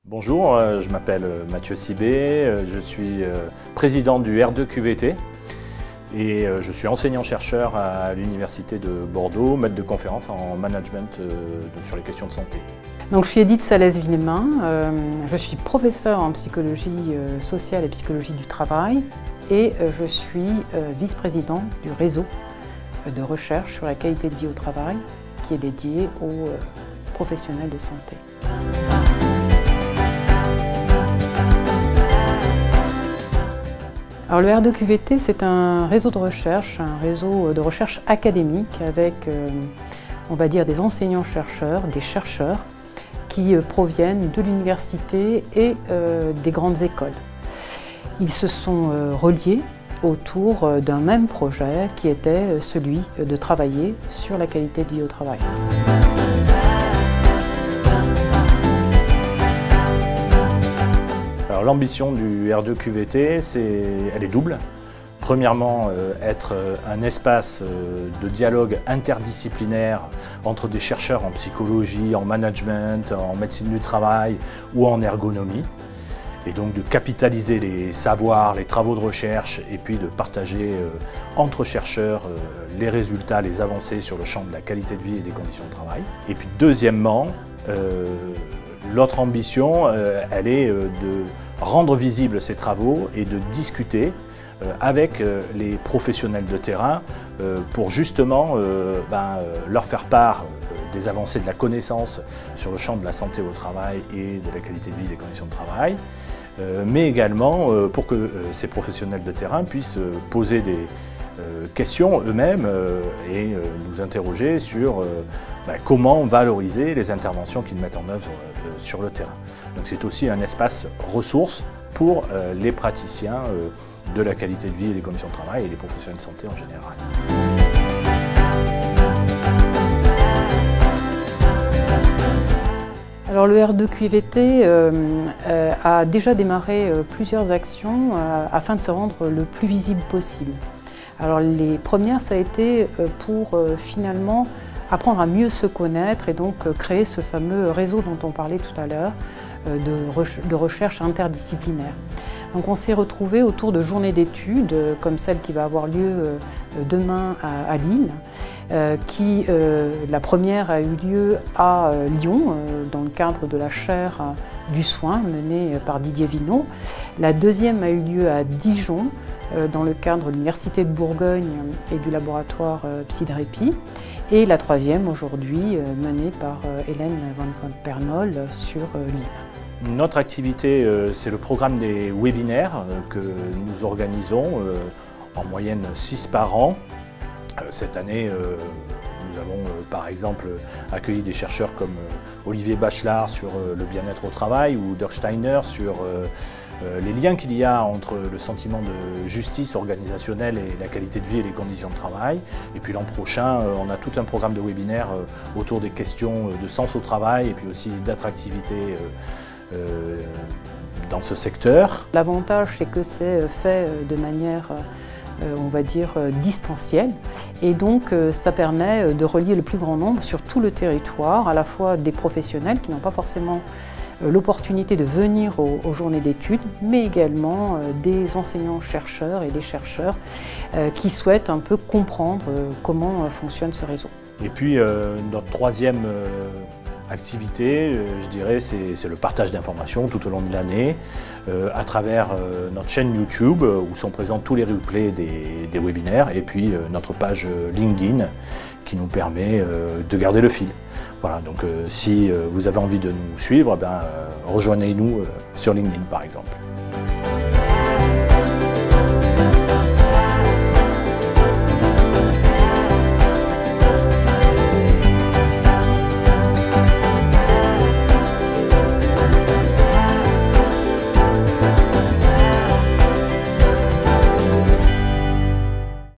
Bonjour, je m'appelle Mathieu Sibé, je suis président du R2QVT et je suis enseignant-chercheur à l'Université de Bordeaux, maître de conférence en management sur les questions de santé. Donc, je suis Edith Salès-Villemin, je suis professeure en psychologie sociale et psychologie du travail et je suis vice-président du réseau de recherche sur la qualité de vie au travail qui est dédié aux professionnels de santé. Alors, le R2QVT, c'est un réseau de recherche académique avec, on va dire, des enseignants-chercheurs, des chercheurs qui proviennent de l'université et des grandes écoles. Ils se sont reliés autour d'un même projet qui était celui de travailler sur la qualité de vie au travail. L'ambition du R2QVT, elle est double. Premièrement, être un espace de dialogue interdisciplinaire entre des chercheurs en psychologie, en management, en médecine du travail ou en ergonomie. Et donc de capitaliser les savoirs, les travaux de recherche et puis de partager entre chercheurs les résultats, les avancées sur le champ de la qualité de vie et des conditions de travail. Et puis deuxièmement, l'autre ambition, elle est de rendre visibles ces travaux et de discuter avec les professionnels de terrain pour justement leur faire part des avancées de la connaissance sur le champ de la santé au travail et de la qualité de vie et des conditions de travail, mais également pour que ces professionnels de terrain puissent poser des questions eux-mêmes et nous interroger sur comment valoriser les interventions qu'ils mettent en œuvre sur le terrain. Donc c'est aussi un espace ressource pour les praticiens de la qualité de vie et des conditions de travail et les professionnels de santé en général. Alors, le R2QVT a déjà démarré plusieurs actions afin de se rendre le plus visible possible. Alors, les premières, ça a été pour finalement apprendre à mieux se connaître et donc créer ce fameux réseau dont on parlait tout à l'heure de recherche interdisciplinaire. Donc on s'est retrouvés autour de journées d'études comme celle qui va avoir lieu demain à Lille. La première a eu lieu à Lyon dans le cadre de la chaire du soin menée par Didier Vinot. La deuxième a eu lieu à Dijon dans le cadre de l'Université de Bourgogne et du laboratoire Psydrépi. Et la troisième aujourd'hui menée par Hélène Van Camp-Pernol sur Lille. Notre activité, c'est le programme des webinaires que nous organisons en moyenne 6 par an. Cette année, nous avons par exemple accueilli des chercheurs comme Olivier Bachelard sur le bien-être au travail ou Dirk Steiner sur les liens qu'il y a entre le sentiment de justice organisationnelle et la qualité de vie et les conditions de travail. Et puis l'an prochain, on a tout un programme de webinaires autour des questions de sens au travail et puis aussi d'attractivité dans ce secteur. L'avantage, c'est que c'est fait de manière, on va dire, distancielle. Et donc, ça permet de relier le plus grand nombre sur tout le territoire, à la fois des professionnels qui n'ont pas forcément l'opportunité de venir aux journées d'études, mais également des enseignants-chercheurs et des chercheurs qui souhaitent un peu comprendre comment fonctionne ce réseau. Et puis, notre troisième activité, je dirais, c'est le partage d'informations tout au long de l'année à travers notre chaîne YouTube où sont présents tous les replays des webinaires et puis notre page LinkedIn qui nous permet de garder le fil. Voilà, donc si vous avez envie de nous suivre, rejoignez-nous sur LinkedIn par exemple.